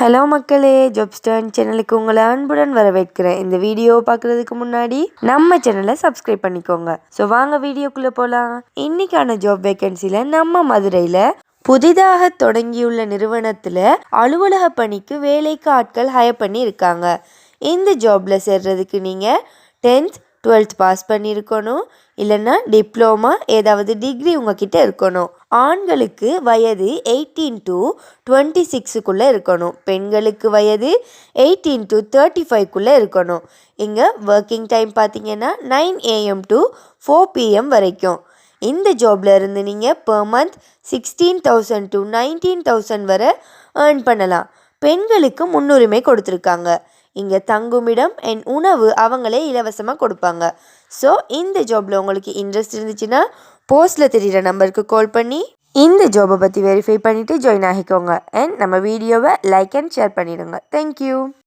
Hello மக்களே, ஜாப்ஸ்டர்ன் சேனலுக்கு உங்களை அன்புடன் வரவேற்கிறேன். இந்த வீடியோ பார்க்குறதுக்கு முன்னாடி நம்ம சேனலை சப்ஸ்கிரைப் பண்ணிக்கோங்க. ஸோ வாங்க வீடியோக்குள்ளே போகலாம். இன்னைக்கான ஜாப் வேகன்சியில் நம்ம மதுரையில் புதிதாக தொடங்கியுள்ள நிறுவனத்தில் அலுவலக பணிக்கு வேலைக்கு ஆட்கள் ஹயர் பண்ணி இருக்காங்க. இந்த ஜாபில் சேர்றதுக்கு நீங்கள் 10th 12th பாஸ் பண்ணியிருக்கணும், இல்லைன்னா டிப்ளமா ஏதாவது டிகிரி உங்ககிட்ட இருக்கணும். ஆண்களுக்கு வயது 18 to 26க்குள்ளே இருக்கணும். பெண்களுக்கு வயது 18 to 35க்குள்ளே இருக்கணும். இங்கே ஒர்க்கிங் டைம் பார்த்தீங்கன்னா 9 AM to 4 PM வரைக்கும். இந்த ஜாப்ல இருந்து நீங்கள் per month 16,000 to 19,000 வரை ஏர்ன் பண்ணலாம். பெண்களுக்கு முன்னுரிமை கொடுத்துருக்காங்க. இங்கே தங்குமிடம் அண்ட் உணவு அவங்களே இலவசமாக கொடுப்பாங்க. ஸோ இந்த ஜாபில் உங்களுக்கு இன்ட்ரெஸ்ட் இருந்துச்சுன்னா போஸ்ட்டில் தெரிகிற நம்பருக்கு கால் பண்ணி இந்த ஜாபை பற்றி வெரிஃபை பண்ணிவிட்டு ஜாயின் ஆகிக்கோங்க. அண்ட் நம்ம வீடியோவை லைக் அண்ட் ஷேர் பண்ணிடுங்க. தேங்க்யூ.